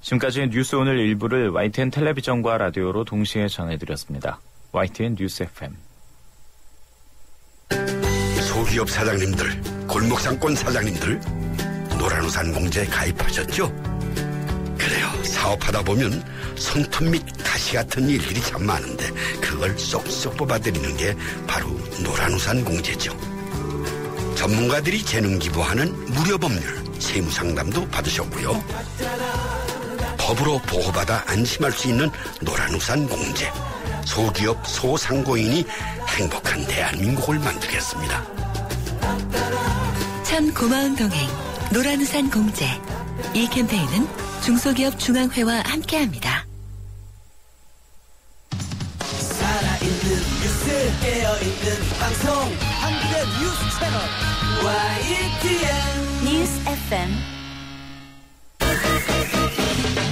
지금까지 뉴스 오늘 일부를 YTN 텔레비전과 라디오로 동시에 전해드렸습니다. YTN 뉴스 FM. 소기업 사장님들, 골목상권 사장님들, 노란우산 공제에 가입하셨죠? 그래요. 사업하다 보면 손톱 및 가시 같은 일들이 참 많은데 그걸 쏙쏙 뽑아드리는 게 바로 노란우산 공제죠. 전문가들이 재능 기부하는 무료 법률, 세무상담도 받으셨고요. 법으로 보호받아 안심할 수 있는 노란우산 공제. 소기업 소상공인이 행복한 대한민국을 만들겠습니다. 참 고마운 동행 노란우산 공제. 이 캠페인은 중소기업 중앙회와 함께합니다. 살아있는 뉴스 깨어있는 방송 한국의 뉴스 채널 YTN 뉴스 FM.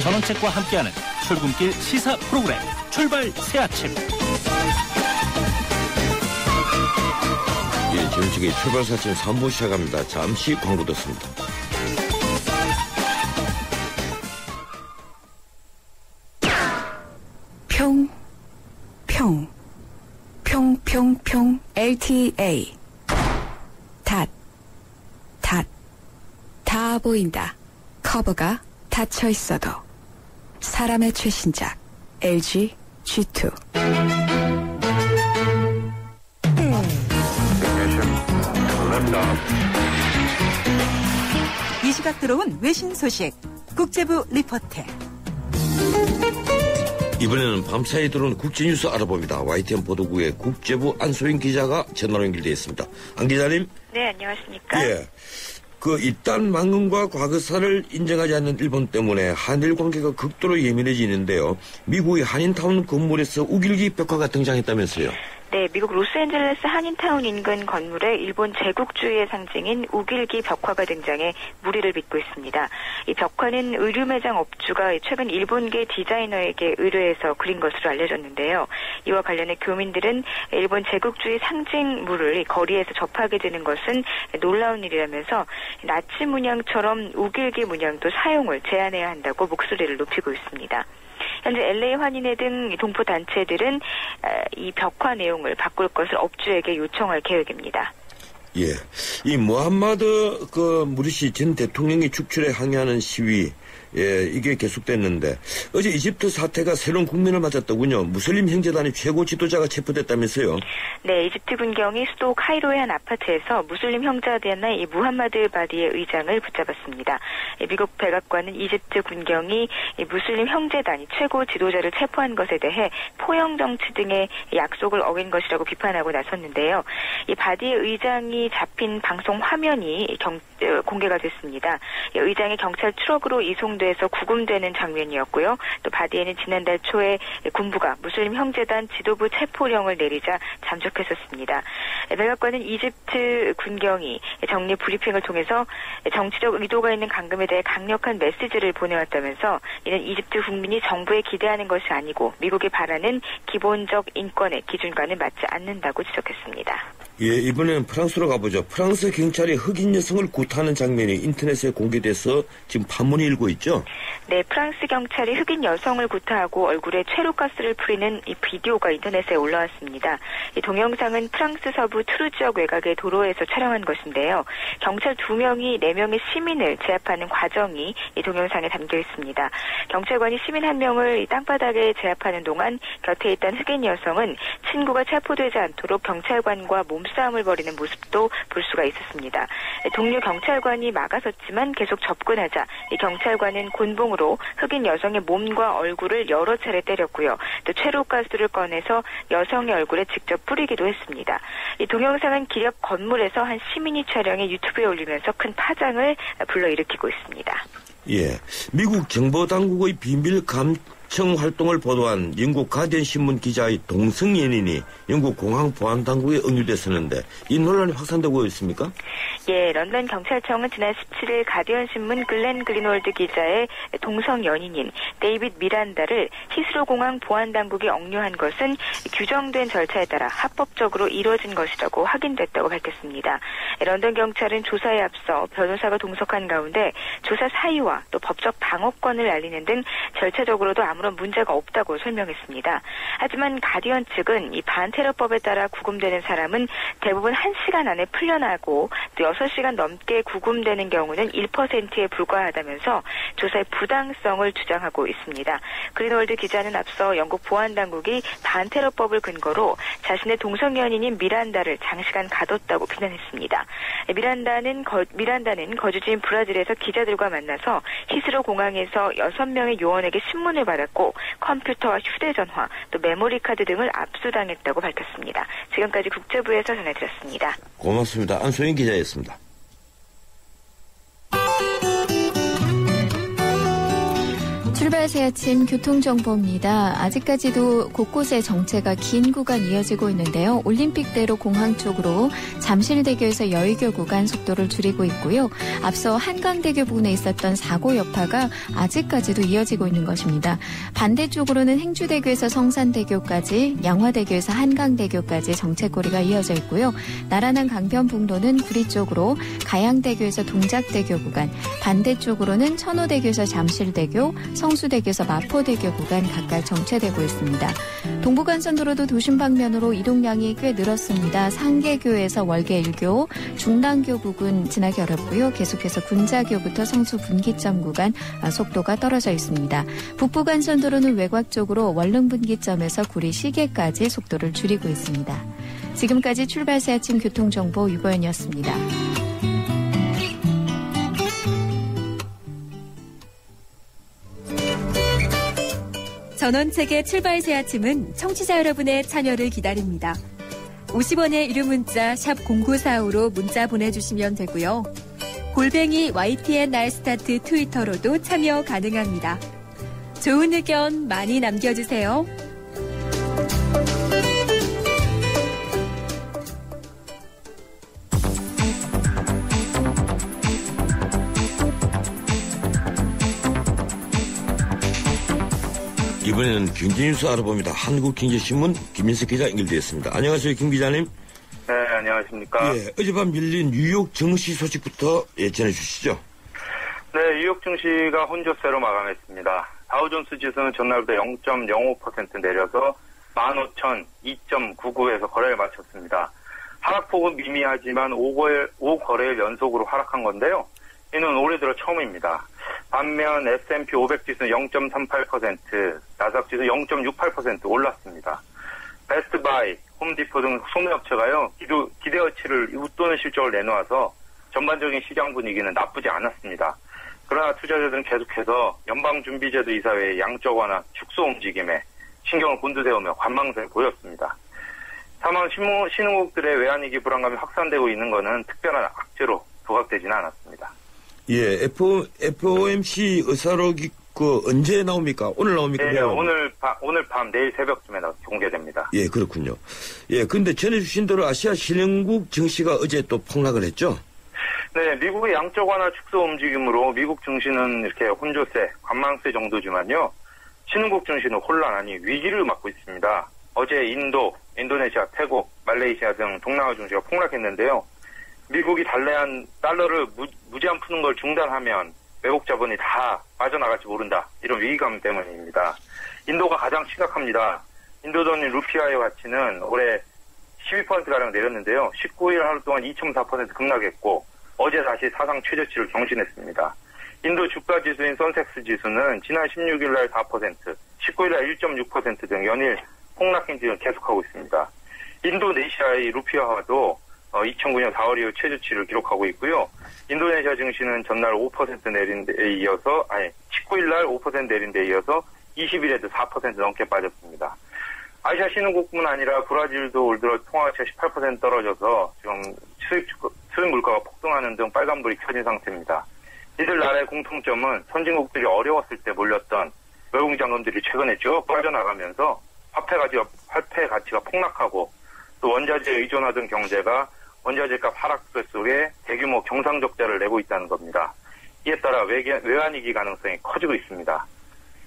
전원책과 함께하는 출근길 시사 프로그램 출발 새아침. 예, 지금 출발 새아침 3부 시작합니다. 잠시 광고 듣습니다. 평 LTA 다 보인다. 커버가 닫혀 있어도 사람의 최신작 LG G2. 이 시각 들어온 외신 소식 국제부 리포트. 이번에는 밤사이 들어온 국제뉴스 알아봅니다. YTN 보도국의 국제부 안소영 기자가 전화로 연결되어 있습니다. 안 기자님? 네, 안녕하십니까? 예. 이딴 망언과 과거사를 인정하지 않는 일본 때문에 한일 관계가 극도로 예민해지는데요. 미국의 한인타운 건물에서 우길기 벽화가 등장했다면서요? 네, 미국 로스앤젤레스 한인타운 인근 건물에 일본 제국주의의 상징인 우길기 벽화가 등장해 무리를 빚고 있습니다. 이 벽화는 의류 매장 업주가 최근 일본계 디자이너에게 의뢰해서 그린 것으로 알려졌는데요. 이와 관련해 교민들은 일본 제국주의 상징물을 거리에서 접하게 되는 것은 놀라운 일이라면서 나치 문양처럼 우길기 문양도 사용을 제한해야 한다고 목소리를 높이고 있습니다. 현재 LA 환인회 등 동포 단체들은 이 벽화 내용을 바꿀 것을 업주에게 요청할 계획입니다. 예, 이 모함마드 무르시 전 대통령이 축출에 항의하는 시위, 예, 이게 계속됐는데 어제 이집트 사태가 새로운 국면을 맞았더군요. 무슬림 형제단의 최고 지도자가 체포됐다면서요? 네, 이집트 군경이 수도 카이로의 한 아파트에서 무슬림 형제단의 이 무함마드 바디의 의장을 붙잡았습니다. 미국 백악관은 이집트 군경이 이 무슬림 형제단이 최고 지도자를 체포한 것에 대해 포영 정치 등의 약속을 어긴 것이라고 비판하고 나섰는데요. 이 바디의 의장이 잡힌 방송 화면이 공개가 됐습니다. 의장이 경찰 트럭으로 이송돼서 구금되는 장면이었고요. 또 바디에는 지난달 초에 군부가 무슬림 형제단 지도부 체포령을 내리자 잠적했었습니다. 백악관은 이집트 군경이 정례 브리핑을 통해서 정치적 의도가 있는 감금에 대해 강력한 메시지를 보내왔다면서 이는 이집트 국민이 정부에 기대하는 것이 아니고 미국이 바라는 기본적 인권의 기준과는 맞지 않는다고 지적했습니다. 예, 이번에는 프랑스로 가보죠. 프랑스 경찰이 흑인 여성을 구타하는 장면이 인터넷에 공개돼서 지금 판문이 일고 있죠? 네, 프랑스 경찰이 흑인 여성을 구타하고 얼굴에 최루가스를 뿌리는 이 비디오가 인터넷에 올라왔습니다. 이 동영상은 프랑스 서부 트루 지역 외곽의 도로에서 촬영한 것인데요. 경찰 2명이 4명의 시민을 제압하는 과정이 이 동영상에 담겨 있습니다. 경찰관이 시민 1명을 이 땅바닥에 제압하는 동안 곁에 있던 흑인 여성은 친구가 체포되지 않도록 경찰관과 몸싸움을 벌이는 모습도 볼 수가 있었습니다. 동료 경찰관이 막아섰지만 계속 접근하자 이 경찰관은 곤봉으로 흑인 여성의 몸과 얼굴을 여러 차례 때렸고요. 또 최루가스를 꺼내서 여성의 얼굴에 직접 뿌리기도 했습니다. 이 동영상은 기렵 건물에서 한 시민이 촬영해 유튜브에 올리면서 큰 파장을 불러일으키고 있습니다. 예, 미국 정보당국의 비밀 감찰 시청 활동을 보도한 영국 가디언 신문 기자의 동성 연인이 영국 공항 보안 당국에 응유됐었는데 이 논란이 확산되고 있습니까? 예, 런던 경찰청은 지난 17일 가디언 신문 글렌 그린월드 기자의 동성 연인인 데이빗 미란다를 히스로 공항 보안 당국이 억류한 것은 규정된 절차에 따라 합법적으로 이루어진 것이라고 확인됐다고 밝혔습니다. 런던 경찰은 조사에 앞서 변호사가 동석한 가운데 조사 사유와 또 법적 방어권을 알리는 등 절차적으로도 아무런 문제가 없다고 설명했습니다. 하지만 가디언 측은 이 반테러법에 따라 구금되는 사람은 대부분 1시간 안에 풀려나고 또 6시간 넘게 구금되는 경우는 1%에 불과하다면서 조사의 부당성을 주장하고 있습니다. 그린월드 기자는 앞서 영국 보안당국이 반테러법을 근거로 자신의 동성연인인 미란다를 장시간 가뒀다고 비난했습니다. 미란다는 거주지인 브라질에서 기자들과 만나서 히스로 공항에서 6명의 요원에게 신문을 받았고 컴퓨터와 휴대전화 또 메모리카드 등을 압수당했다고 밝혔습니다. 지금까지 국제부에서 전해드렸습니다. 고맙습니다. 안소영 기자였습니다. 출발 새 아침 교통정보입니다. 아직까지도 곳곳에 정체가 긴 구간 이어지고 있는데요. 올림픽대로 공항 쪽으로 잠실대교에서 여의교 구간 속도를 줄이고 있고요. 앞서 한강대교 부근에 있었던 사고 여파가 아직까지도 이어지고 있는 것입니다. 반대쪽으로는 행주대교에서 성산대교까지, 양화대교에서 한강대교까지 정체거리가 이어져 있고요. 나란한 강변북로는 구리 쪽으로 가양대교에서 동작대교 구간, 반대쪽으로는 천호대교에서 잠실대교, 성수대교에서 마포대교 구간 각각 정체되고 있습니다. 동부간선도로도 도심 방면으로 이동량이 꽤 늘었습니다. 상계교에서 월계 1교, 중랑교 부근 지나기 어렵고요. 계속해서 군자교부터 성수 분기점 구간 속도가 떨어져 있습니다. 북부간선도로는 외곽 쪽으로 월릉 분기점에서 구리 시계까지 속도를 줄이고 있습니다. 지금까지 출발 새 아침 교통정보 유보연이었습니다. 전원책의 출발 새 아침은 청취자 여러분의 참여를 기다립니다. 50원의 유료 문자 샵 0945로 문자 보내주시면 되고요. 골뱅이 YTN 날스타트 트위터로도 참여 가능합니다. 좋은 의견 많이 남겨주세요. 이번에는 경제뉴스 알아봅니다. 한국경제신문 김민석 기자 연결되었습니다. 안녕하세요, 김 기자님. 네, 안녕하십니까. 예, 어젯밤 밀린 뉴욕 증시 소식부터 전해주시죠. 네, 뉴욕 증시가 혼조세로 마감했습니다. 다우존스 지수는 전날부터 0.05% 내려서 15,002.99에서 거래를 마쳤습니다. 하락폭은 미미하지만 5거래일 연속으로 하락한 건데요. 이는 올해 들어 처음입니다. 반면 S&P 500 지수는 0.38%, 나스닥 지수 0.68% 올랐습니다. 베스트바이, 홈디포 등 소매업체가요, 기대어치를 웃도는 실적을 내놓아서 전반적인 시장 분위기는 나쁘지 않았습니다. 그러나 투자자들은 계속해서 연방준비제도 이사회의 양적 완화 축소 움직임에 신경을 곤두세우며 관망세를 보였습니다. 다만 신흥국들의 외환위기 불안감이 확산되고 있는 것은 특별한 악재로 부각되지는 않았습니다. 예, FOMC 의사록이 언제 나옵니까? 오늘 나옵니까? 네, 오늘 밤 내일 새벽쯤에 공개됩니다. 예, 그렇군요. 예, 근데 전해주신 대로 아시아 신흥국 증시가 어제 또 폭락을 했죠? 네, 미국의 양적 완화 축소 움직임으로 미국 증시는 이렇게 혼조세, 관망세 정도지만요. 신흥국 증시는 혼란 아니 위기를 맞고 있습니다. 어제 인도, 인도네시아, 태국, 말레이시아 등 동남아 증시가 폭락했는데요. 미국이 달러를 무제한 푸는 걸 중단하면 외국 자본이 다 빠져나갈지 모른다. 이런 위기감 때문입니다. 인도가 가장 심각합니다. 인도 돈인 루피아의 가치는 올해 12%가량 내렸는데요. 19일 하루 동안 2.4% 급락했고 어제 다시 사상 최저치를 경신했습니다. 인도 주가 지수인 선섹스 지수는 지난 16일 날 4%, 19일 날 1.6% 등 연일 폭락 행진을 계속하고 있습니다. 인도네시아의 루피아화도 2009년 4월 이후 최저치를 기록하고 있고요. 인도네시아 증시는 전날 5% 내린 데 이어서, 19일 날 5% 내린 데 이어서 20일에도 4% 넘게 빠졌습니다. 아시아 신흥국뿐 아니라 브라질도 올 들어 통화가치가 18% 떨어져서 지금 수입 물가가 폭등하는 등 빨간불이 켜진 상태입니다. 이들 나라의 공통점은 선진국들이 어려웠을 때 몰렸던 외국인 자금들이 최근에 쭉 빠져나가면서 화폐 가치가 폭락하고 또 원자재에 의존하던 경제가 원자재값 하락세 속에 대규모 경상적자를 내고 있다는 겁니다. 이에 따라 외환위기 가능성이 커지고 있습니다.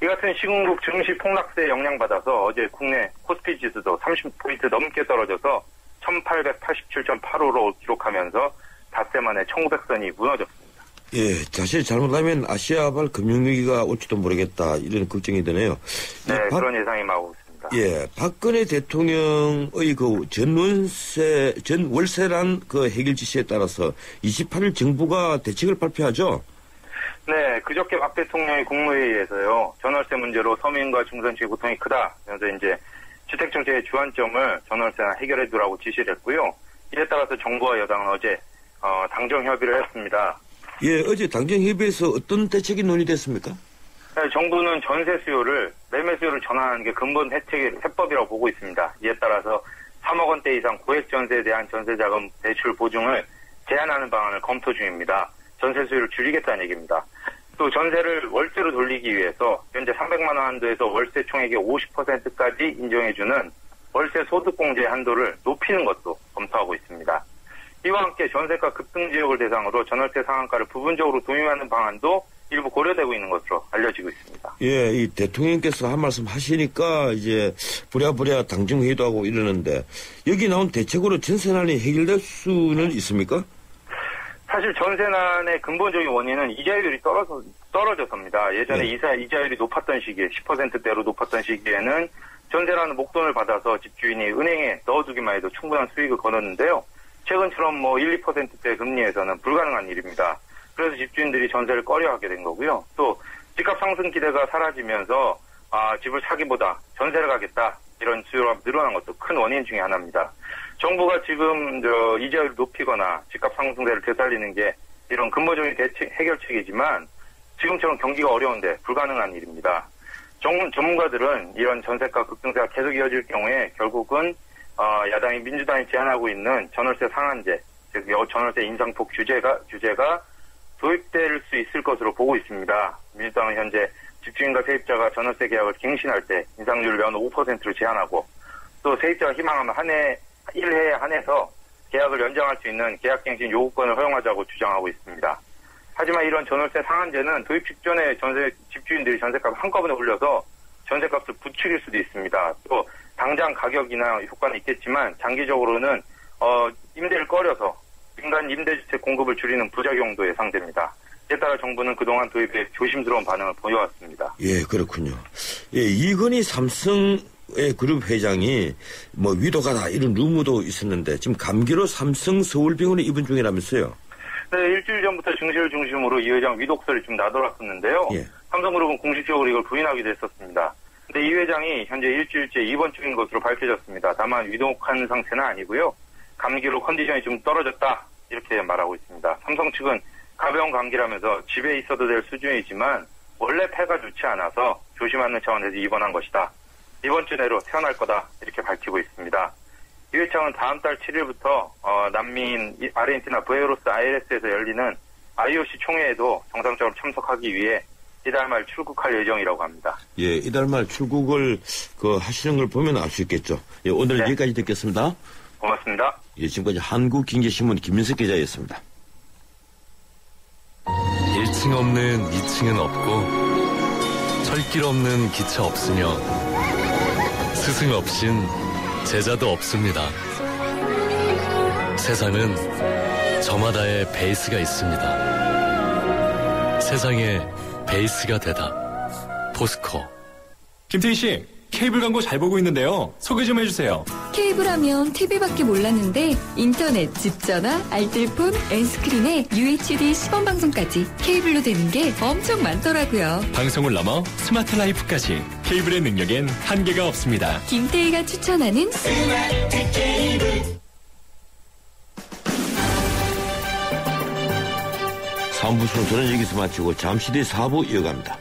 이 같은 시군국 증시 폭락세에 영향받아서 어제 국내 코스피 지수도 30포인트 넘게 떨어져서 1887.85로 기록하면서 닷새 만에 1900선이 무너졌습니다. 예, 사실 잘못하면 아시아발 금융위기가 올지도 모르겠다 이런 걱정이 드네요. 네, 그런 예상이 나오고 있습니다. 예, 박근혜 대통령의 그 전월세란 그 해결 지시에 따라서 28일 정부가 대책을 발표하죠. 네, 그저께 박 대통령이 국무회의에서요, 전월세 문제로 서민과 중산층의 고통이 크다. 그래서 이제 주택정책의 주안점을 전월세나 해결해두라고 지시를 했고요. 이에 따라서 정부와 여당은 어제 당정 협의를 했습니다. 예, 어제 당정 협의에서 어떤 대책이 논의됐습니까? 네, 정부는 전세 수요를 매매 수요를 전환하는 게 근본 해법이라고 보고 있습니다. 이에 따라서 3억 원대 이상 고액 전세에 대한 전세자금 대출 보증을 제한하는 방안을 검토 중입니다. 전세 수요를 줄이겠다는 얘기입니다. 또 전세를 월세로 돌리기 위해서 현재 300만 원 한도에서 월세 총액의 50%까지 인정해주는 월세 소득공제 한도를 높이는 것도 검토하고 있습니다. 이와 함께 전세가 급등 지역을 대상으로 전월세 상한가를 부분적으로 도입하는 방안도 일부 고려되고 있는 것으로 알려지고 있습니다. 예, 이 대통령께서 한 말씀 하시니까 이제 부랴부랴 당정회의도 하고 이러는데 여기 나온 대책으로 전세난이 해결될 수는 있습니까? 사실 전세난의 근본적인 원인은 이자율이 떨어져서입니다. 예전에 이자율이 높았던 시기에 10%대로 높았던 시기에는 전세라는 목돈을 받아서 집주인이 은행에 넣어두기만 해도 충분한 수익을 거뒀는데요. 최근처럼 1, 2%대 금리에서는 불가능한 일입니다. 그래서 집주인들이 전세를 꺼려하게 된 거고요. 또 집값 상승 기대가 사라지면서 집을 사기보다 전세를 가겠다 이런 수요가 늘어난 것도 큰 원인 중에 하나입니다. 정부가 지금 이자율을 높이거나 집값 상승세를 되살리는 게 이런 근본적인 해결책이지만 지금처럼 경기가 어려운데 불가능한 일입니다. 전문가들은 이런 전세가 급등세가 계속 이어질 경우에 결국은 야당이 민주당이 제안하고 있는 전월세 상한제, 즉 전월세 인상폭 규제가 도입될 수 있을 것으로 보고 있습니다. 민주당은 현재 집주인과 세입자가 전월세 계약을 갱신할 때 인상률을 연호 5%로 제한하고 또 세입자가 희망하면 1회에 한해서 계약을 연장할 수 있는 계약갱신 요구권을 허용하자고 주장하고 있습니다. 하지만 이런 전월세 상한제는 도입 직전에 집주인들이 전세값을 한꺼번에 올려서 전세값을 부추길 수도 있습니다. 또 당장 가격이나 효과는 있겠지만 장기적으로는 임대를 꺼려서 민간 임대주택 공급을 줄이는 부작용도 예상됩니다. 이에 따라 정부는 그동안 도입에 조심스러운 반응을 보여왔습니다. 예, 그렇군요. 예, 이건희 삼성의 그룹 회장이 위도가다 이런 루머도 있었는데 지금 감기로 삼성 서울병원에 입원 중이라면서요? 네, 일주일 전부터 증시를 중심으로 이 회장 위독설이 좀 나돌았었는데요. 예. 삼성그룹은 공식적으로 이걸 부인하기도 했었습니다. 근데 이 회장이 현재 일주일째 입원 중인 것으로 밝혀졌습니다. 다만 위독한 상태는 아니고요. 감기로 컨디션이 좀 떨어졌다 이렇게 말하고 있습니다. 삼성 측은 가벼운 감기라면서 집에 있어도 될 수준이지만 원래 폐가 좋지 않아서 조심하는 차원에서 입원한 것이다. 이번 주 내로 퇴원할 거다 이렇게 밝히고 있습니다. 이 회장은 다음 달 7일부터 남미인 아르헨티나 부에노스 아이레스에서 열리는 IOC 총회에도 정상적으로 참석하기 위해 이달 말 출국할 예정이라고 합니다. 예, 이달 말 출국을 하시는 걸 보면 알 수 있겠죠. 예, 오늘 여기까지 듣겠습니다. 고맙습니다. 예, 지금까지 한국경제신문 김민석 기자였습니다. 1층 없는 2층은 없고 철길 없는 기차 없으며 스승 없인 제자도 없습니다. 세상은 저마다의 베이스가 있습니다. 세상에 베이스가 되다. 포스코. 김태희 씨, 케이블 광고 잘 보고 있는데요. 소개 좀 해주세요. 케이블 하면 TV밖에 몰랐는데 인터넷, 집전화, 알뜰폰, N스크린에 UHD 시범 방송까지 케이블로 되는 게 엄청 많더라고요. 방송을 넘어 스마트 라이프까지 케이블의 능력엔 한계가 없습니다. 김태희가 추천하는 스마트 케이블. 3부 순서는 여기서 마치고 잠시 뒤 4부 이어갑니다.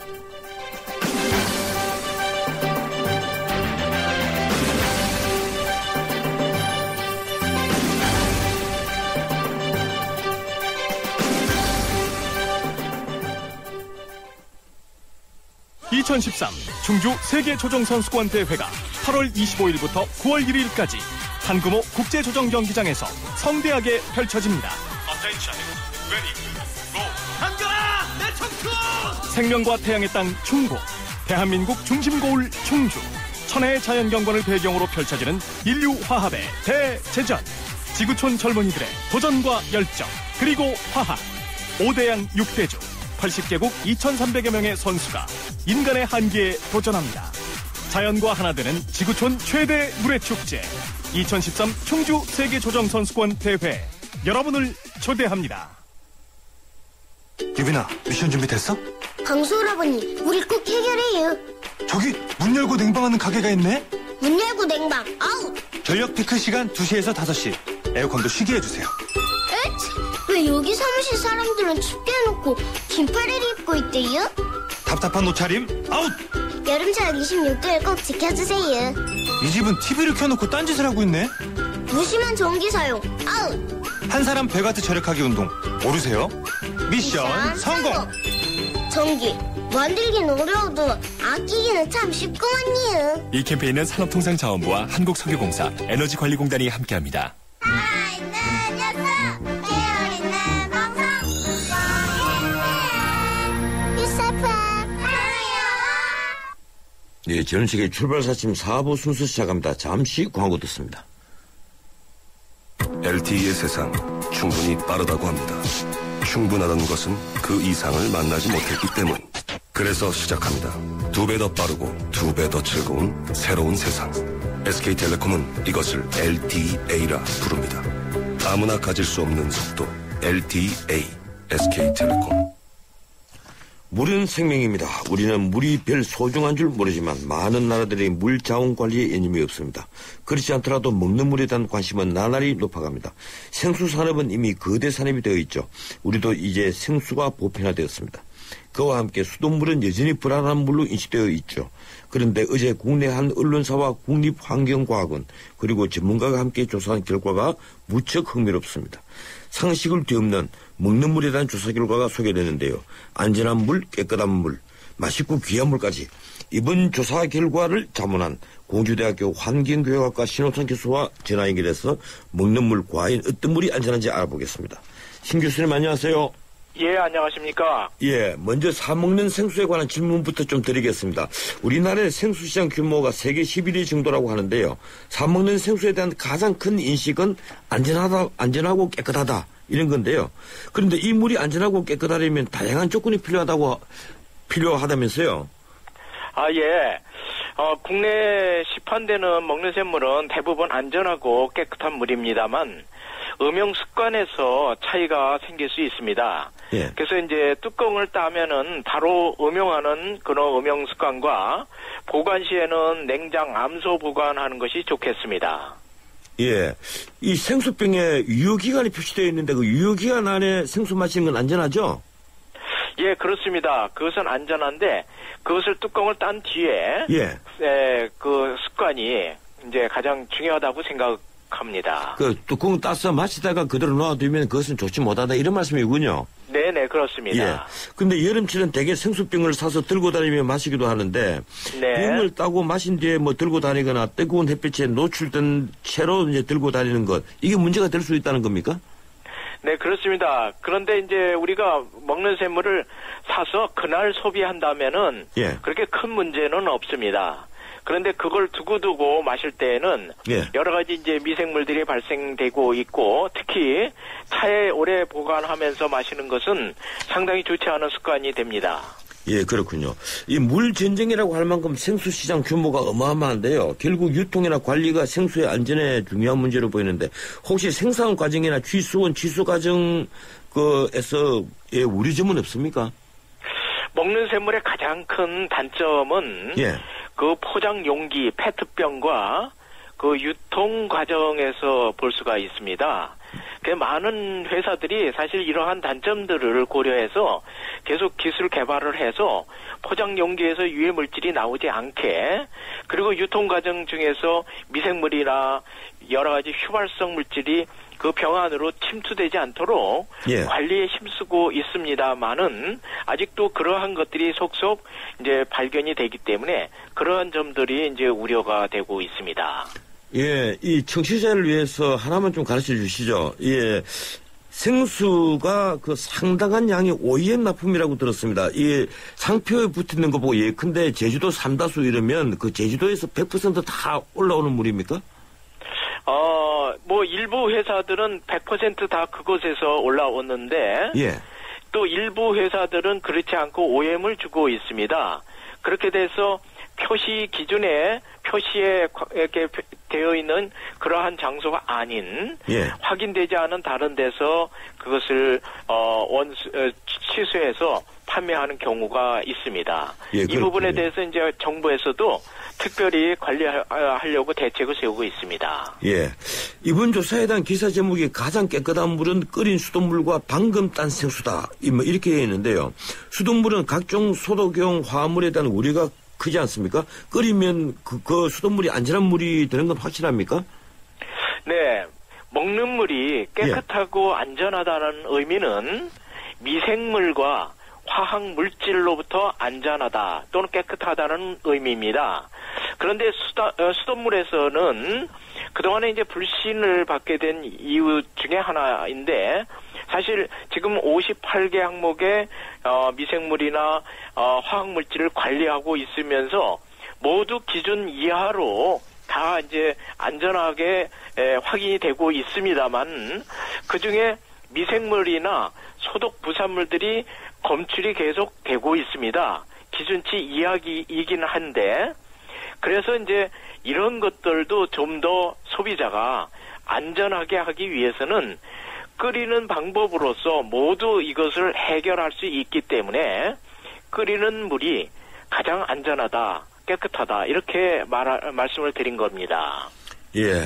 2013 충주 세계조정선수권 대회가 8월 25일부터 9월 1일까지 한금호 국제조정경기장에서 성대하게 펼쳐집니다. 한겨라 내 청춘! 생명과 태양의 땅 충북, 대한민국 중심고을 충주, 천혜의 자연경관을 배경으로 펼쳐지는 인류화합의 대제전. 지구촌 젊은이들의 도전과 열정, 그리고 화합. 5대양 6대주 80개국 2,300여 명의 선수가 인간의 한계에 도전합니다. 자연과 하나 되는 지구촌 최대 물회축제 2013 충주 세계조정선수권 대회, 여러분을 초대합니다. 유빈아, 미션 준비됐어? 강수할아버니, 우리 꼭 해결해요. 저기 문 열고 냉방하는 가게가 있네? 문 열고 냉방 아웃! 전력 피크 시간 2시에서 5시. 에어컨도 쉬게 해주세요. 에치? 왜 여기 사무실 사람들은 춥게 해놓고 긴팔을 입고 있대요? 답답한 옷차림 아웃! 여름철 26도를 꼭 지켜주세요. 이 집은 TV를 켜놓고 딴짓을 하고 있네? 무심한 전기 사용 아웃! 한 사람 배가트 절약하기 운동 모르세요? 미션 성공! 전기 만들긴 어려워도 아끼기는 참 쉽구만요. 이 캠페인은 산업통상자원부와 한국석유공사, 에너지관리공단이 함께합니다. 네, 전원책의 출발사침 4부 순서 시작합니다. 잠시 광고 듣습니다. LTE의 세상 충분히 빠르다고 합니다. 충분하다는 것은 그 이상을 만나지 못했기 때문. 그래서 시작합니다. 2배 더 빠르고 2배 더 즐거운 새로운 세상. SK텔레콤은 이것을 LTEA라 부릅니다. 아무나 가질 수 없는 속도 LTEA. SK텔레콤. 물은 생명입니다. 우리는 물이 별 소중한 줄 모르지만 많은 나라들이 물 자원 관리에 애님이 없습니다. 그렇지 않더라도 먹는 물에 대한 관심은 나날이 높아갑니다. 생수 산업은 이미 거대 산업이 되어 있죠. 우리도 이제 생수가 보편화되었습니다. 그와 함께 수돗물은 여전히 불안한 물로 인식되어 있죠. 그런데 어제 국내 한 언론사와 국립환경과학원 그리고 전문가가 함께 조사한 결과가 무척 흥미롭습니다. 상식을 뒤엎는 먹는 물에 대한 조사 결과가 소개되는데요. 안전한 물, 깨끗한 물, 맛있고 귀한 물까지. 이번 조사 결과를 자문한 공주대학교 환경교육학과 신호선 교수와 전화 연결해서 먹는 물 과연 어떤 물이 안전한지 알아보겠습니다. 신 교수님 안녕하세요. 예, 안녕하십니까. 예, 먼저 사먹는 생수에 관한 질문부터 좀 드리겠습니다. 우리나라의 생수시장 규모가 세계 11위 정도라고 하는데요. 사먹는 생수에 대한 가장 큰 인식은 안전하고 깨끗하다 이런 건데요. 그런데 이 물이 안전하고 깨끗하려면 다양한 조건이 필요하다면서요. 아, 예. 국내 시판되는 먹는 샘물은 대부분 안전하고 깨끗한 물입니다만 음용 습관에서 차이가 생길 수 있습니다. 예. 그래서 이제 뚜껑을 따면은 바로 음용하는 그런 음용 습관과 보관 시에는 냉장 암소 보관하는 것이 좋겠습니다. 예. 이 생수병에 유효기간이 표시되어 있는데 그 유효기간 안에 생수 마시는 건 안전하죠? 예, 그렇습니다. 그것은 안전한데 그것을 뚜껑을 딴 뒤에 그 습관이 이제 가장 중요하다고 생각합니다. 그 뚜껑 따서 마시다가 그대로 놔두면 그것은 좋지 못하다 이런 말씀이군요. 네네, 그렇습니다. 예. 근데 여름철엔 대개 생수병을 사서 들고 다니며 마시기도 하는데 병을 따고 마신 뒤에 뭐 들고 다니거나 뜨거운 햇빛에 노출된 채로 이제 들고 다니는 것 이게 문제가 될 수 있다는 겁니까? 네, 그렇습니다. 그런데 이제 우리가 먹는 샘물을 사서 그날 소비한다면은 그렇게 큰 문제는 없습니다. 그런데 그걸 두고두고 마실 때에는 여러 가지 이제 미생물들이 발생되고 있고 특히 차에 오래 보관하면서 마시는 것은 상당히 좋지 않은 습관이 됩니다. 예, 그렇군요. 이 물 전쟁이라고 할 만큼 생수 시장 규모가 어마어마한데요. 결국 유통이나 관리가 생수의 안전에 중요한 문제로 보이는데 혹시 생산 과정이나 취수원, 취수 과정에서 우려점은 없습니까? 먹는 샘물의 가장 큰 단점은 그 포장 용기, 페트병과 그 유통 과정에서 볼 수가 있습니다. 많은 회사들이 사실 이러한 단점들을 고려해서 계속 기술 개발을 해서 포장 용기에서 유해 물질이 나오지 않게 그리고 유통 과정 중에서 미생물이나 여러 가지 휘발성 물질이 그 병안으로 침투되지 않도록 예. 관리에 힘쓰고 있습니다만은 아직도 그러한 것들이 속속 이제 발견이 되기 때문에 그러한 점들이 이제 우려가 되고 있습니다. 예, 이 청취자를 위해서 하나만 좀 가르쳐 주시죠. 예. 생수가 그 상당한 양의 OEM 납품이라고 들었습니다. 이 상표에 붙어있는 거 보고 예컨대 제주도 삼다수 이러면 그 제주도에서 100% 다 올라오는 물입니까? 뭐 일부 회사들은 100% 다 그곳에서 올라오는데 예. 또 일부 회사들은 그렇지 않고 OEM을 주고 있습니다. 그렇게 돼서 표시 기준에 표시에 이렇게 되어 있는 그러한 장소가 아닌 예. 확인되지 않은 다른 데서 그것을 취소해서 판매하는 경우가 있습니다. 예, 이 부분에 대해서 이제 정부에서도 특별히 관리하려고 대책을 세우고 있습니다. 예. 이번 조사에 대한 기사 제목이 가장 깨끗한 물은 끓인 수돗물과 방금 딴 생수다. 이렇게 되어 있는데요. 수돗물은 각종 소독용 화합물에 대한 우려가 크지 않습니까? 끓이면 그 수돗물이 안전한 물이 되는 건 확실합니까? 네. 먹는 물이 깨끗하고 안전하다는 의미는 미생물과 화학 물질로부터 안전하다 또는 깨끗하다는 의미입니다. 그런데 수돗물에서는 그동안에 이제 불신을 받게 된 이유 중에 하나인데 사실 지금 58개 항목의 미생물이나 화학 물질을 관리하고 있으면서 모두 기준 이하로 다 이제 안전하게 확인이 되고 있습니다만 그중에 미생물이나 소독 부산물들이 검출이 계속 되고 있습니다. 기준치 이하이긴 한데 그래서 이제 이런 것들도 좀 더 소비자가 안전하게 하기 위해서는 끓이는 방법으로서 모두 이것을 해결할 수 있기 때문에 끓이는 물이 가장 안전하다, 깨끗하다 이렇게 말씀을 드린 겁니다. 예,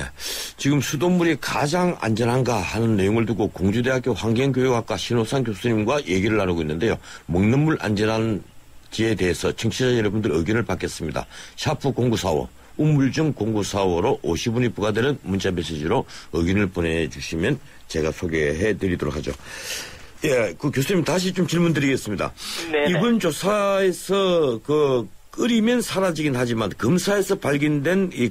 지금 수돗물이 가장 안전한가 하는 내용을 두고 공주대학교 환경교육학과 신호상 교수님과 얘기를 나누고 있는데요. 먹는 물 안전한지에 대해서 청취자 여러분들 의견을 받겠습니다. 샤프 0945, 우물증 0945로 50원이 부과되는 문자 메시지로 의견을 보내주시면 제가 소개해드리도록 하죠. 예, 그 교수님 다시 좀 질문 드리겠습니다. 네네. 이번 조사에서 끓이면 사라지긴 하지만 검사에서 발견된 이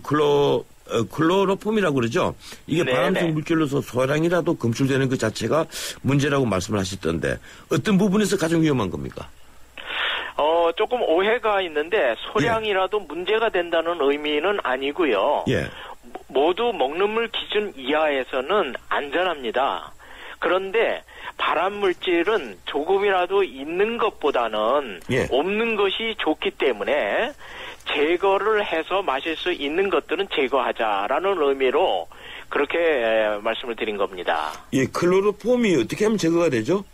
클로로폼이라고 그러죠. 이게 발암성 물질로서 소량이라도 검출되는 그 자체가 문제라고 말씀을 하셨던데 어떤 부분에서 가장 위험한 겁니까? 조금 오해가 있는데 소량이라도 문제가 된다는 의미는 아니고요. 예. 모두 먹는 물 기준 이하에서는 안전합니다. 그런데 발암 물질은 조금이라도 있는 것보다는 없는 것이 좋기 때문에 제거를 해서 마실 수 있는 것들은 제거하자라는 의미로 그렇게 말씀을 드린 겁니다. 예, 클로로폼이 어떻게 하면 제거가 되죠?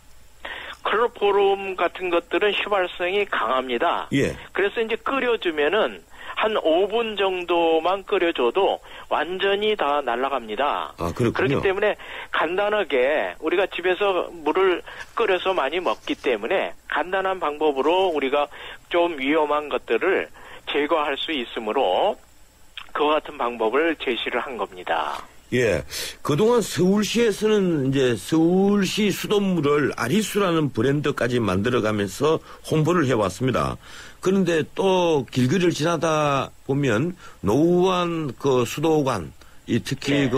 클로로폼 같은 것들은 휘발성이 강합니다. 예. 그래서 이제 끓여주면은 한 5분 정도만 끓여줘도 완전히 다 날아갑니다. 아, 그렇군요. 그렇기 때문에 간단하게 우리가 집에서 물을 끓여서 많이 먹기 때문에 간단한 방법으로 우리가 좀 위험한 것들을 제거할 수 있으므로 그와 같은 방법을 제시를 한 겁니다. 예. 그동안 서울시에서는 이제 서울시 수돗물을 아리수라는 브랜드까지 만들어가면서 홍보를 해왔습니다. 그런데 또 길거리를 지나다 보면 노후한 그 수도관, 특히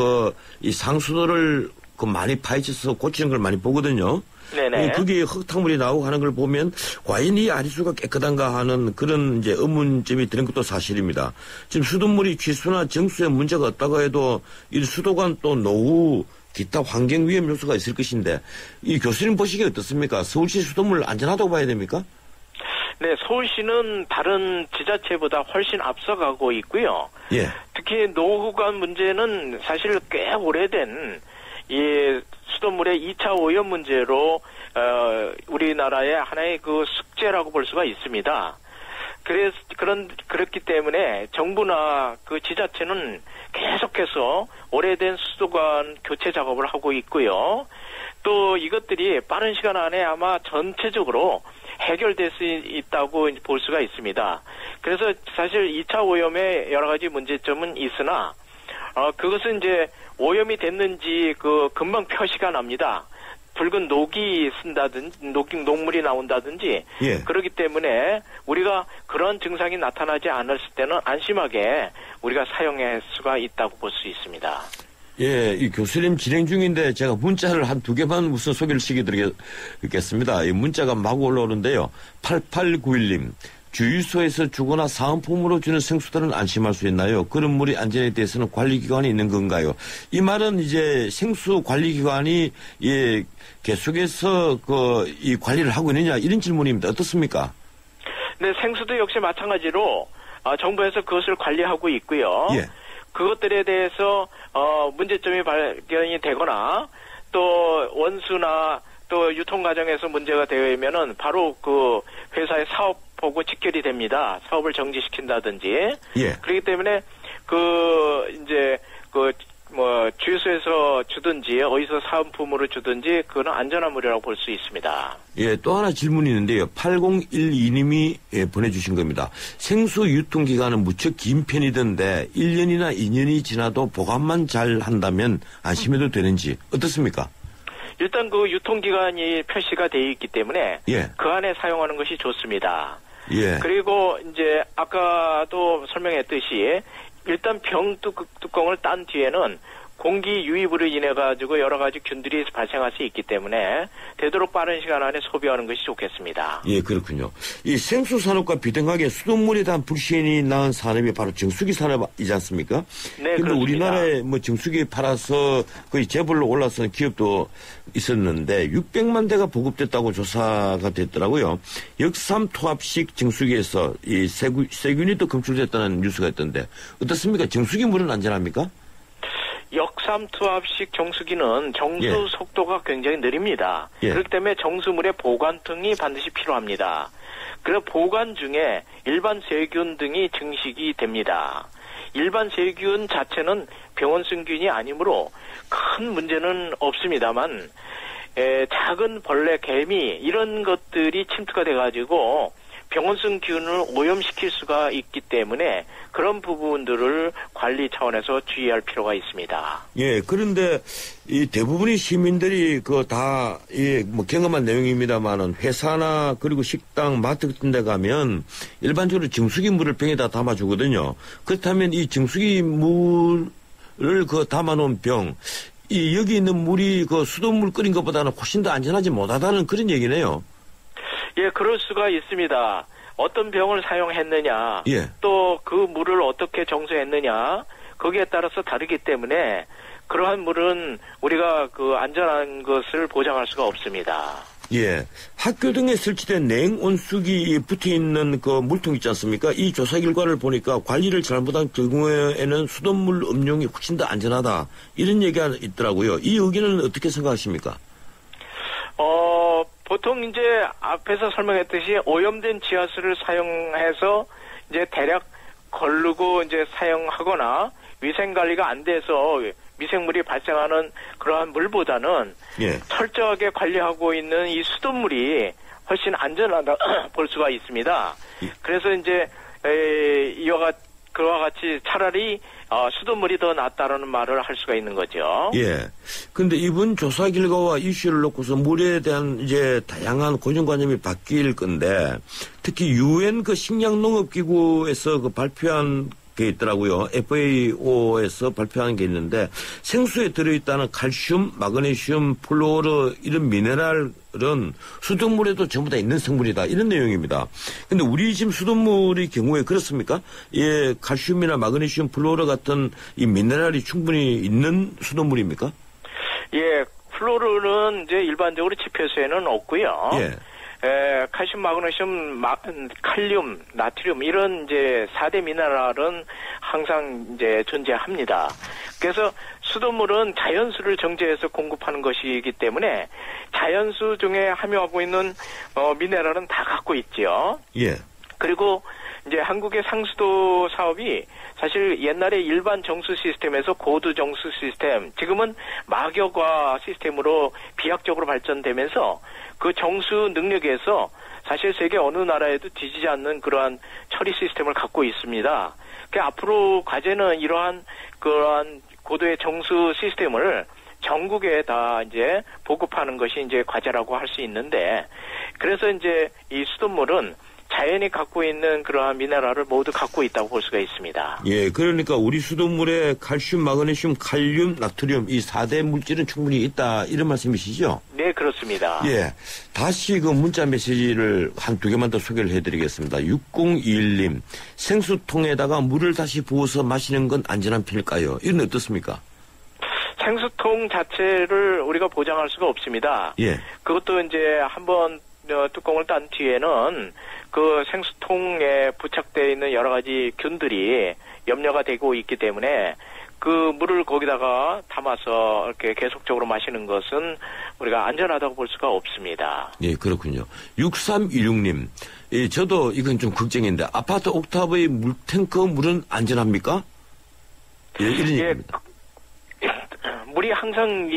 이 상수도를 많이 파헤쳐서 고치는 걸 많이 보거든요. 네네. 그게 흙탕물이 나오고 하는 걸 보면 과연 이 아리수가 깨끗한가 하는 그런 이제 의문점이 드는 것도 사실입니다. 지금 수돗물이 취수나 정수에 문제가 없다고 해도 이 수도관 또 노후 기타 환경 위험 요소가 있을 것인데 이 교수님 보시기에 어떻습니까? 서울시 수돗물 안전하다고 봐야 됩니까? 네, 서울시는 다른 지자체보다 훨씬 앞서가고 있고요. 예. 특히 노후관 문제는 사실 꽤 오래된 이 수돗물의 2차 오염 문제로 우리나라의 하나의 그 숙제라고 볼 수가 있습니다. 그렇기 때문에 정부나 그 지자체는 계속해서 오래된 수도관 교체 작업을 하고 있고요. 또 이것들이 빠른 시간 안에 아마 전체적으로 해결될 수 있다고 볼 수가 있습니다. 그래서 사실 2차 오염의 여러 가지 문제점은 있으나 그것은 이제 오염이 됐는지 금방 표시가 납니다. 붉은 녹이 녹물이 나온다든지 예. 그렇기 때문에 우리가 그런 증상이 나타나지 않았을 때는 안심하게 우리가 사용할 수가 있다고 볼 수 있습니다. 예, 이 교수님 진행 중인데 제가 문자를 한 2개만 무슨 소개를 시켜드리겠습니다. 이 문자가 막 올라오는데요. 8891님. 주유소에서 주거나 사은품으로 주는 생수들은 안심할 수 있나요? 그런 물의 안전에 대해서는 관리기관이 있는 건가요? 이 말은 이제 생수 관리기관이 계속해서 이 관리를 하고 있느냐 이런 질문입니다. 어떻습니까? 네, 생수도 역시 마찬가지로 정부에서 그것을 관리하고 있고요. 예. 그것들에 대해서 문제점이 발견이 되거나 또 원수나 또 유통 과정에서 문제가 되면은 바로 그 회사의 사업하고 직결이 됩니다. 사업을 정지시킨다든지. 예. 그렇기 때문에 주유소에서 주든지 어디서 사은품으로 주든지 그거는 안전한 물이라고 볼 수 있습니다. 예, 또 하나 질문이 있는데요. 8012님이 보내주신 겁니다. 생수 유통기간은 무척 긴 편이던데 1년이나 2년이 지나도 보관만 잘 한다면 안심해도 되는지 어떻습니까? 일단 그 유통기간이 표시가 되어 있기 때문에 예. 그 안에 사용하는 것이 좋습니다. 예. 그리고 이제 아까도 설명했듯이 일단 병 뚜껑을 딴 뒤에는 공기 유입으로 인해 가지고 여러 가지 균들이 발생할 수 있기 때문에 되도록 빠른 시간 안에 소비하는 것이 좋겠습니다. 예, 그렇군요. 이 생수 산업과 비등하게 수돗물에 대한 불신이 낳은 산업이 바로 정수기 산업이지 않습니까? 네, 근데 그렇습니다. 우리나라에 정수기 팔아서 거의 재벌로 올라선 기업도 있었는데 600만 대가 보급됐다고 조사가 됐더라고요. 역삼투압식 정수기에서 이 세균이 또 검출됐다는 뉴스가 있던데 어떻습니까? 정수기 물은 안전합니까? 역삼투압식 정수기는 정수 속도가 굉장히 느립니다. 예. 그렇기 때문에 정수물의 보관 등이 반드시 필요합니다. 그래서 보관 중에 일반 세균 등이 증식이 됩니다. 일반 세균 자체는 병원성균이 아니므로 큰 문제는 없습니다만 작은 벌레, 개미 이런 것들이 침투가 돼가지고 병원성 균을 오염시킬 수가 있기 때문에 그런 부분들을 관리 차원에서 주의할 필요가 있습니다. 예, 그런데 이 대부분의 시민들이 경험한 내용입니다만은 회사나 그리고 식당, 마트 같은 데 가면 일반적으로 정수기 물을 병에다 담아주거든요. 그렇다면 이 정수기 물을 담아놓은 병, 여기 있는 물이 수돗물 끓인 것보다는 훨씬 더 안전하지 못하다는 그런 얘기네요. 예, 그럴 수가 있습니다. 어떤 병을 사용했느냐, 예. 또 그 물을 어떻게 정수했느냐, 거기에 따라서 다르기 때문에 그러한 물은 우리가 안전한 것을 보장할 수가 없습니다. 예. 학교 등에 설치된 냉온수기 붙어 있는 물통 있지 않습니까? 이 조사 결과를 보니까 관리를 잘못한 경우에는 수돗물 음용이 훨씬 더 안전하다. 이런 얘기가 있더라고요. 이 의견은 어떻게 생각하십니까? 보통 이제 앞에서 설명했듯이 오염된 지하수를 사용해서 이제 대략 걸르고 이제 사용하거나 위생 관리가 안 돼서 미생물이 발생하는 그러한 물보다는 철저하게 관리하고 있는 이 수돗물이 훨씬 안전하다 볼 수가 있습니다. 그래서 이제 그와 같이 차라리 수돗물이 더 낫다라는 말을 할 수가 있는 거죠. 예. 근데 이번 조사 결과와 이슈를 놓고서 물에 대한 다양한 고정관념이 바뀔 건데 특히 UN 식량농업기구에서 발표한 게 있더라고요. FAO에서 발표한 게 있는데 생수에 들어있다는 칼슘, 마그네슘, 플로르 이런 미네랄은 수돗물에도 전부 다 있는 성분이다. 이런 내용입니다. 근데 우리 지금 수돗물의 경우에 그렇습니까? 예, 칼슘이나 마그네슘, 플로르 같은 이 미네랄이 충분히 있는 수돗물입니까? 예, 플로르는 이제 일반적으로 지표수에는 없고요. 예. 칼슘, 마그네슘, 칼륨, 나트륨 이런 이제 4대 미네랄은 항상 이제 존재합니다. 그래서 수돗물은 자연수를 정제해서 공급하는 것이기 때문에 자연수 중에 함유하고 있는 미네랄은 다 갖고 있지요. 예. 그리고 이제 한국의 상수도 사업이 사실 옛날에 일반 정수 시스템에서 고도 정수 시스템, 지금은 막역화 시스템으로 비약적으로 발전되면서 그 정수 능력에서 사실 세계 어느 나라에도 뒤지지 않는 그러한 처리 시스템을 갖고 있습니다. 그러니까 앞으로 과제는 이러한 그러한 고도의 정수 시스템을 전국에 다 이제 보급하는 것이 이제 과제라고 할 수 있는데, 그래서 이제 이 수돗물은 자연이 갖고 있는 그러한 미네랄을 모두 갖고 있다고 볼 수가 있습니다. 예, 그러니까 우리 수돗물에 칼슘, 마그네슘, 칼륨, 나트륨 이 4대 물질은 충분히 있다 이런 말씀이시죠? 네, 그렇습니다. 예, 다시 그 문자 메시지를 한 2개만 더 소개를 해드리겠습니다. 6021님, 생수통에다가 물을 다시 부어서 마시는 건 안전한 편일까요? 이건 어떻습니까? 생수통 자체를 우리가 보장할 수가 없습니다. 예. 그것도 이제 한번 뚜껑을 딴 뒤에는 그 생수통에 부착되어 있는 여러 가지 균들이 염려가 되고 있기 때문에 그 물을 거기다가 담아서 이렇게 계속적으로 마시는 것은 우리가 안전하다고 볼 수가 없습니다. 예, 그렇군요. 6316님, 예, 저도 이건 좀 걱정인데 아파트 옥탑의 물탱크 물은 안전합니까? 예, 이런 얘기입니다. 물이 항상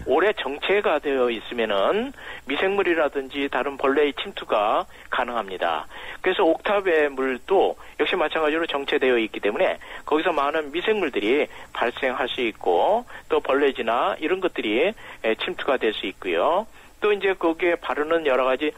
오래 정체가 되어 있으면은 미생물이라든지 다른 벌레의 침투가 가능합니다. 그래서 옥탑의 물도 역시 마찬가지로 정체되어 있기 때문에 거기서 많은 미생물들이 발생할 수 있고 또 벌레지나 이런 것들이 침투가 될 수 있고요. 또 이제 거기에 바르는 여러 가지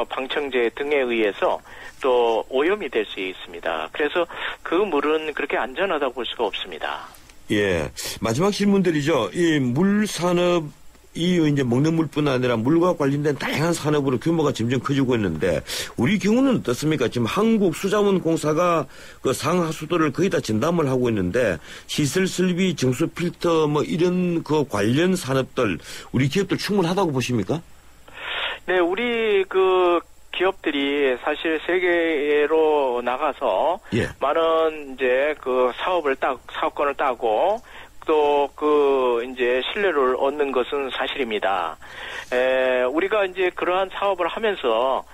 방청제 등에 의해서 또 오염이 될 수 있습니다. 그래서 그 물은 그렇게 안전하다고 볼 수가 없습니다. 예. 마지막 질문들이죠. 이 물 산업이 이제 먹는 물뿐 아니라 물과 관련된 다양한 산업으로 규모가 점점 커지고 있는데 우리 경우는 어떻습니까? 지금 한국수자원공사가 그 상하수도를 거의 다 전담을 하고 있는데 시설 설비, 정수 필터 뭐 이런 그 관련 산업들 우리 기업들 충분하다고 보십니까? 네, 우리 그 기업들이 사실 세계로 나가서 많은 이제 그 사업권을 따고 또 그 이제 신뢰를 얻는 것은 사실입니다. 우리가 이제 그러한 사업을 하면서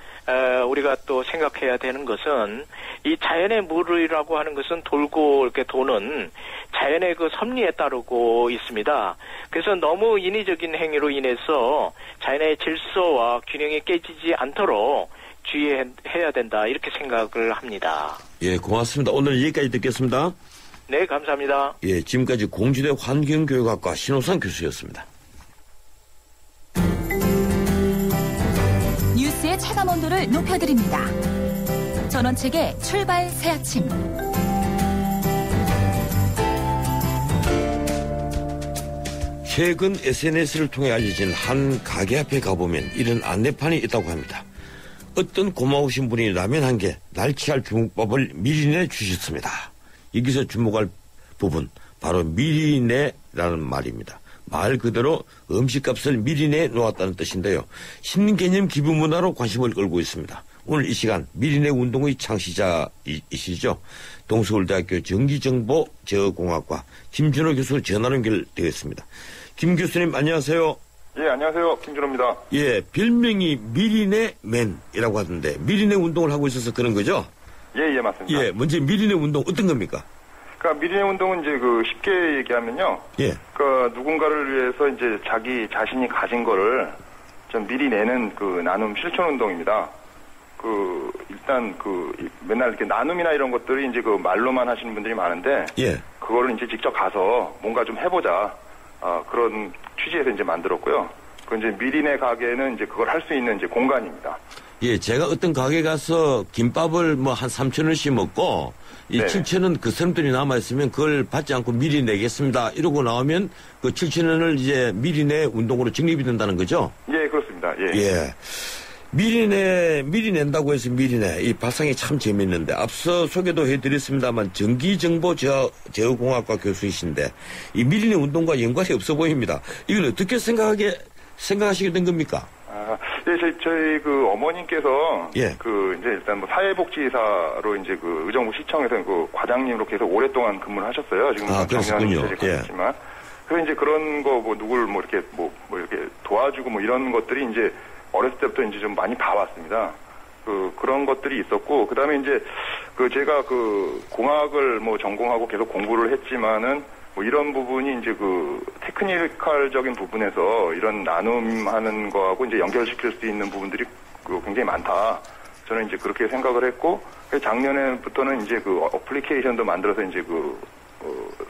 우리가 또 생각해야 되는 것은 이 자연의 물이라고 하는 것은 돌고 이렇게 도는 자연의 그 섭리에 따르고 있습니다. 그래서 너무 인위적인 행위로 인해서 자연의 질서와 균형이 깨지지 않도록 주의해야 된다 이렇게 생각을 합니다. 예, 고맙습니다. 오늘 여기까지 듣겠습니다. 네, 감사합니다. 예, 지금까지 공주대 환경교육학과 신호상 교수였습니다. 뉴스의 체감 온도를 높여드립니다. 전원책의 출발 새 아침. 최근 SNS를 통해 알려진 한 가게 앞에 가보면 이런 안내판이 있다고 합니다. 어떤 고마우신 분이 라면 한 개, 날치알 주먹밥을 미리 내주셨습니다. 여기서 주목할 부분, 바로 미리 내라는 말입니다. 말 그대로 음식값을 미리 내놓았다는 뜻인데요. 신개념 기부문화로 관심을 끌고 있습니다. 오늘 이 시간 미리 내 운동의 창시자이시죠. 동서울대학교 전기정보제어공학과 김준호 교수 전화 연결되었습니다. 김 교수님 안녕하세요. 예, 안녕하세요. 김준호입니다. 예, 별명이 미리내 맨이라고 하던데 미리내 운동을 하고 있어서 그런 거죠? 예, 맞습니다. 예, 먼저 미리내 운동 어떤 겁니까? 그러니까 미리내 운동은 이제 그 쉽게 얘기하면요. 예. 그러니까 누군가를 위해서 이제 자기 자신이 가진 거를 좀 미리 내는 그 나눔 실천 운동입니다. 그 일단 그 맨날 이렇게 나눔이나 이런 것들이 이제 그 말로만 하시는 분들이 많은데 그거를 이제 직접 가서 뭔가 좀 해보자. 그런 취지에서 이제 만들었고요. 그 이제 미리네 가게는 이제 그걸 할 수 있는 이제 공간입니다. 예, 제가 어떤 가게 가서 김밥을 뭐 한 3,000원씩 먹고 이 7,000원 그 사람들이 남아있으면 그걸 받지 않고 미리 내겠습니다. 이러고 나오면 그 7,000원을 이제 미리 내 운동으로 적립이 된다는 거죠? 예, 그렇습니다. 예. 예. 미리 낸다고 해서 미리 내. 이 발상이 참 재밌는데 앞서 소개도 해드렸습니다만 전기정보제어공학과 교수이신데 이 미리 내 운동과 연관이 없어 보입니다. 이걸 어떻게 생각하시게 된 겁니까? 예, 저희 그 어머님께서 그 이제 일단 뭐 사회복지사로 이제 그 의정부 시청에서 그 과장님으로 계속 오랫동안 근무를 하셨어요. 지금 그렇군요. 그렇지만 그래서 이제 그런 거 뭐 누굴 뭐 이렇게 뭐 이렇게 도와주고 뭐 이런 것들이 이제 어렸을 때부터 이제 좀 많이 봐왔습니다. 그런 것들이 있었고, 그 다음에 이제, 제가 공학을 뭐 전공하고 계속 공부를 했지만은, 뭐 이런 부분이 이제 테크니컬적인 부분에서 이런 나눔하는 거하고 이제 연결시킬 수 있는 부분들이 굉장히 많다. 저는 이제 그렇게 생각을 했고, 작년에부터는 이제 그 어플리케이션도 만들어서 이제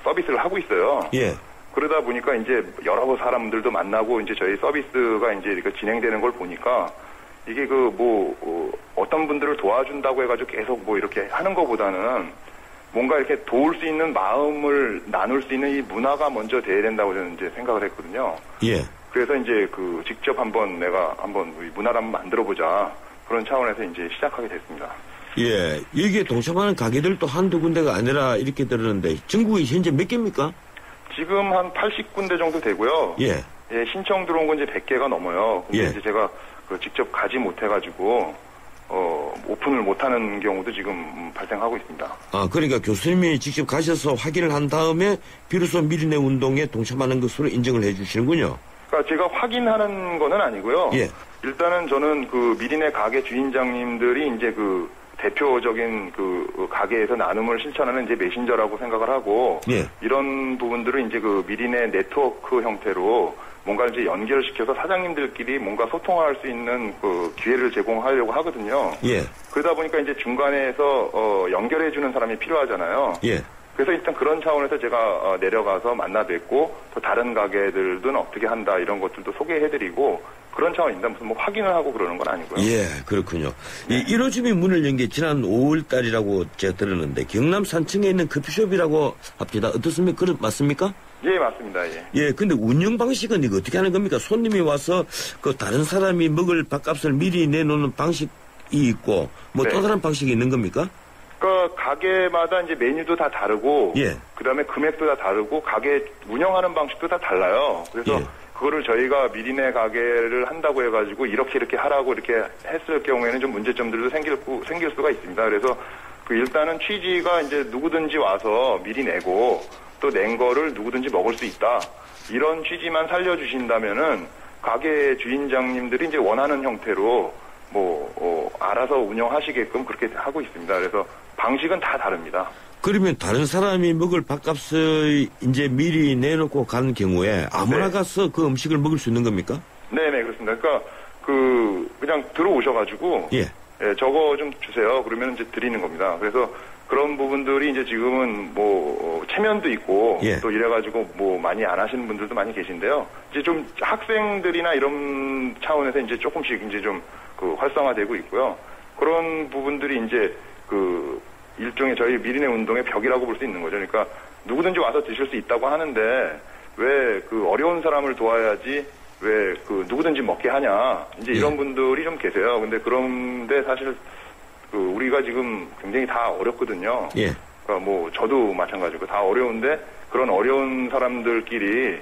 서비스를 하고 있어요. 예. 그러다 보니까 이제 여러 사람들도 만나고 이제 저희 서비스가 이제 이렇게 진행되는 걸 보니까 이게 어떤 분들을 도와준다고 해가지고 계속 이렇게 하는 것보다는 뭔가 이렇게 도울 수 있는 마음을 나눌 수 있는 이 문화가 먼저 돼야 된다고 저는 이제 생각을 했거든요. 예. 그래서 이제 직접 내가 한번 문화를 한번 만들어보자. 그런 차원에서 이제 시작하게 됐습니다. 예. 여기에 동참하는 가게들도 한두 군데가 아니라 이렇게 들었는데 전국에 현재 몇 개입니까? 지금 한 80군데 정도 되고요. 예. 예, 신청 들어온 건 이제 100개가 넘어요. 근데 예. 이제 제가 직접 가지 못해가지고, 오픈을 못하는 경우도 지금 발생하고 있습니다. 아, 그러니까 교수님이 직접 가셔서 확인을 한 다음에 비로소 미리내 운동에 동참하는 것으로 인정을 해 주시는군요. 그러니까 제가 확인하는 거는 아니고요. 예. 일단은 저는 미리내 가게 주인장님들이 이제 대표적인 가게에서 나눔을 실천하는 이제 메신저라고 생각을 하고, 예. 이런 부분들을 이제 미리내 네트워크 형태로 뭔가 이제 연결시켜서 사장님들끼리 뭔가 소통할 수 있는 기회를 제공하려고 하거든요. 예. 그러다 보니까 이제 중간에서 연결해주는 사람이 필요하잖아요. 예. 그래서 일단 그런 차원에서 제가 내려가서 만나 뵙고 또 다른 가게들은 어떻게 한다 이런 것들도 소개해드리고 그런 차원입니다. 무슨 확인을 하고 그러는 건 아니고요. 예, 그렇군요. 이 1호점이 문을 연 게 지난 5월 달이라고 제가 들었는데 경남 산청에 있는 커피숍이라고 합니다. 어떻습니까? 맞습니까? 예, 맞습니다. 예. 예, 근데 운영 방식은 이거 어떻게 하는 겁니까? 손님이 와서 다른 사람이 먹을 밥값을 미리 내놓는 방식이 있고 또 다른 방식이 있는 겁니까? 가게마다 이제 메뉴도 다 다르고, 예. 그 다음에 금액도 다 다르고, 가게 운영하는 방식도 다 달라요. 그래서 예. 그거를 저희가 미리내 가게를 한다고 해가지고 이렇게 하라고 이렇게 했을 경우에는 좀 문제점들도 생길 수가 있습니다. 그래서 일단은 취지가 이제 누구든지 와서 미리 내고 또 낸 거를 누구든지 먹을 수 있다. 이런 취지만 살려주신다면은 가게 주인장님들이 이제 원하는 형태로 알아서 운영하시게끔 그렇게 하고 있습니다. 그래서 방식은 다 다릅니다. 그러면 다른 사람이 먹을 밥값을 이제 미리 내놓고 가는 경우에 아무나 네. 가서 그 음식을 먹을 수 있는 겁니까? 네네, 그렇습니다. 그러니까 그냥 들어오셔가지고 예. 예, 저거 좀 주세요. 그러면 이제 드리는 겁니다. 그래서 그런 부분들이 이제 지금은 체면도 있고 예. 또 이래가지고 많이 안 하시는 분들도 많이 계신데요. 이제 좀 학생들이나 이런 차원에서 이제 조금씩 이제 좀 활성화되고 있고요. 그런 부분들이 이제 일종의 저희 미리내 운동의 벽이라고 볼 수 있는 거죠. 그러니까 누구든지 와서 드실 수 있다고 하는데 왜 어려운 사람을 도와야지 왜 누구든지 먹게 하냐. 이제 이런 분들이 좀 계세요. 그런데 사실 우리가 지금 굉장히 다 어렵거든요. 예. 그러니까 저도 마찬가지고 다 어려운데 그런 어려운 사람들끼리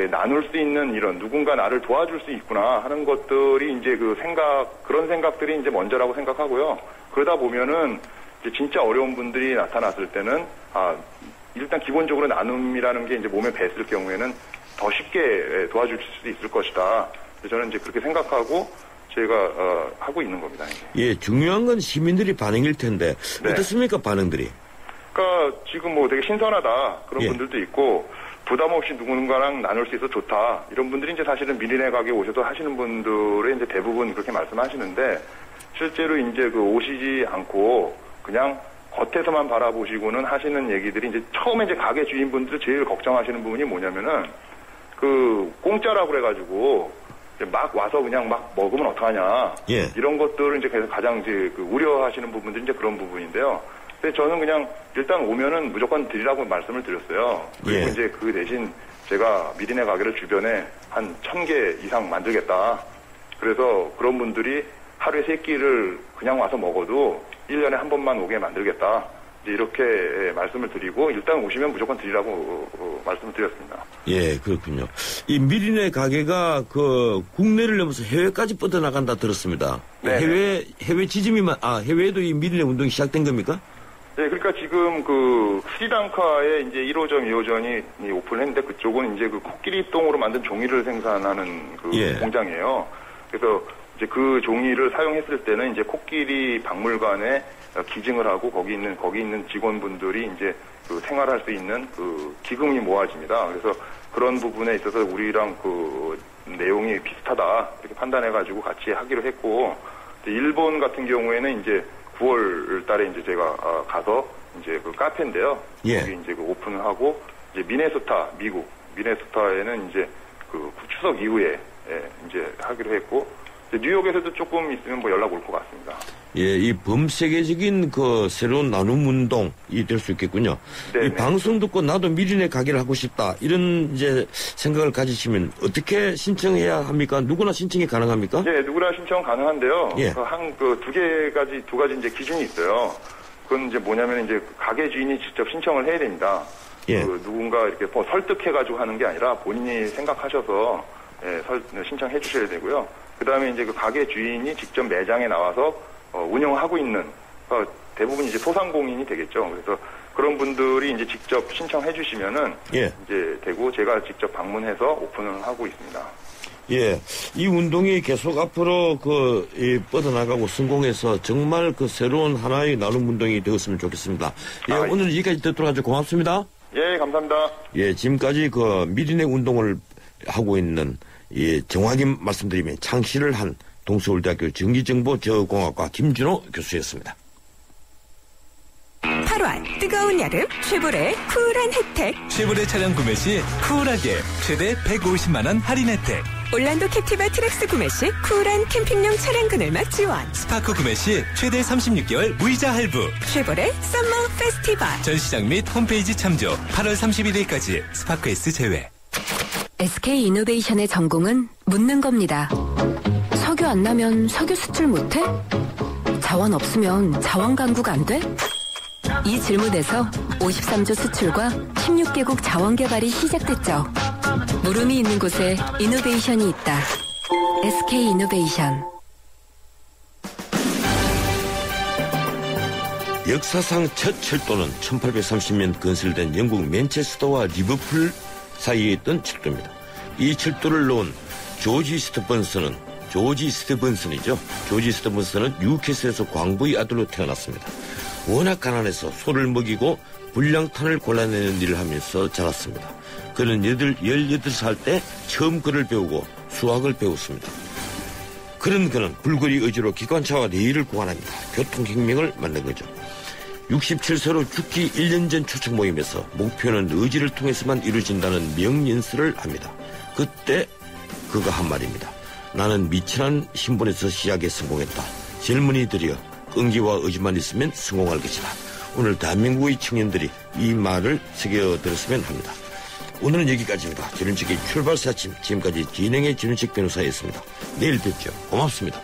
나눌 수 있는 이런 누군가 나를 도와줄 수 있구나 하는 것들이 이제 그런 생각들이 이제 먼저라고 생각하고요. 그러다 보면은 이제 진짜 어려운 분들이 나타났을 때는 일단 기본적으로 나눔이라는 게 이제 몸에 뱄을 경우에는 더 쉽게 도와줄 수 있을 것이다. 저는 이제 그렇게 생각하고 저희가 하고 있는 겁니다. 예, 중요한 건 시민들이 반응일 텐데 네. 어떻습니까 반응들이? 그러니까 지금 되게 신선하다 그런 예. 분들도 있고 부담 없이 누군가랑 나눌 수 있어 좋다 이런 분들이 이제 사실은 미리내 가게 오셔서 하시는 분들의 이제 대부분 그렇게 말씀하시는데 실제로 이제 오시지 않고 그냥 겉에서만 바라보시고는 하시는 얘기들이 이제 처음에 이제 가게 주인분들 제일 걱정하시는 부분이 뭐냐면은 공짜라고 그래가지고 막 와서 그냥 막 먹으면 어떡하냐. 예. 이런 것들을 이제 계속 가장 이제 우려하시는 부분들이 이제 그런 부분인데요. 근데 저는 그냥 일단 오면은 무조건 드리라고 말씀을 드렸어요. 그리고 예. 이제 그 대신 제가 미리내 가게를 주변에 한 1000개 이상 만들겠다. 그래서 그런 분들이 하루에 3끼를 그냥 와서 먹어도 1년에 한 번만 오게 만들겠다. 이제 이렇게 말씀을 드리고 일단 오시면 무조건 드리라고 말씀을 드렸습니다. 예, 그렇군요. 이 미리내 가게가 국내를 넘어서 해외까지 뻗어나간다 들었습니다. 네. 해외 지점이만 해외에도 이 미리내 운동이 시작된 겁니까? 네, 그러니까 지금 스리랑카에 이제 1호점, 2호점이 오픈했는데 그쪽은 이제 코끼리 똥으로 만든 종이를 생산하는 예. 공장이에요. 그래서 이제 그 종이를 사용했을 때는 이제 코끼리 박물관에 기증을 하고 거기 있는 직원분들이 이제 생활할 수 있는 기금이 모아집니다. 그래서 그런 부분에 있어서 우리랑 내용이 비슷하다 이렇게 판단해가지고 같이 하기로 했고 일본 같은 경우에는 이제 9월 달에 이제 제가 가서 이제 그 카페인데요. 예. 거기 이제 그 오픈을 하고 이제 미네소타 미국 미네소타에는 이제 그 추석 이후에 이제 하기로 했고 이제 뉴욕에서도 조금 있으면 뭐 연락 올 것 같습니다. 예, 이 범세계적인 그 새로운 나눔 운동이 될 수 있겠군요. 네네. 이 방송 듣고 나도 미리네 가게를 하고 싶다 이런 이제 생각을 가지시면 어떻게 신청해야 합니까? 누구나 신청이 가능합니까? 네, 누구나 신청 가능한데요. 예. 두 가지 이제 기준이 있어요. 그건 이제 뭐냐면 이제 가게 주인이 직접 신청을 해야 됩니다. 예. 그 누군가 이렇게 뭐 설득해가지고 하는 게 아니라 본인이 생각하셔서 신청해 주셔야 되고요. 그 다음에 이제 그 가게 주인이 직접 매장에 나와서 운영하고 있는 대부분 이제 소상공인이 되겠죠. 그래서 그런 분들이 이제 직접 신청해 주시면은 예. 이제 되고 제가 직접 방문해서 오픈을 하고 있습니다. 예, 이 운동이 계속 앞으로 뻗어나가고 성공해서 정말 그 새로운 하나의 나눔 운동이 되었으면 좋겠습니다. 예, 오늘 여기까지 듣도록 하죠. 고맙습니다. 예, 감사합니다. 예, 지금까지 그 미리네 운동을 하고 있는 정확히 말씀드리면 창시를 한 동서울대학교 전기정보저공학과 김준호 교수였습니다. 8월 뜨거운 여름 쉐보레 쿨한 혜택. 쉐보레 차량 구매 시 쿨하게 최대 150만 원 할인 혜택. 올란도 캡티바 트랙스 구매 시 쿨한 캠핑용 차량 그늘막 지원. 스파크 구매 시 최대 36개월 무이자 할부. 쉐보레 썸머 페스티벌. 전시장 및 홈페이지 참조. 8월 31일까지 스파크 S 제외. SK 이노베이션의 전공은 묻는 겁니다. 석유 안 나면 석유 수출 못해? 자원 없으면 자원 강국 안 돼? 이 질문에서 53조 수출과 16개국 자원 개발이 시작됐죠. 물음이 있는 곳에 이노베이션이 있다. SK 이노베이션. 역사상 첫 철도는 1830년 건설된 영국 맨체스터와 리버풀 사이에 있던 철도입니다. 이 철도를 놓은 조지 스티븐슨은 뉴캐슬에서 광부의 아들로 태어났습니다. 워낙 가난해서 소를 먹이고 불량탄을 골라내는 일을 하면서 자랐습니다. 그는 18살 때 처음 글을 배우고 수학을 배웠습니다. 그는 불거리 의지로 기관차와 레일을 고안합니다. 교통혁명을 만든 거죠. 67세로 죽기 1년 전 초청 모임에서 목표는 의지를 통해서만 이루어진다는 명연설을 합니다. 그때 그가 한 말입니다. 나는 미천한 신분에서 시작에 성공했다. 젊은이들이여 끈기와 의지만 있으면 성공할 것이다. 오늘 대한민국의 청년들이 이 말을 새겨들었으면 합니다. 오늘은 여기까지입니다. 지른책의 출발사 아침 지금까지 진행의 지른책 변호사였습니다. 내일 뵙죠. 고맙습니다.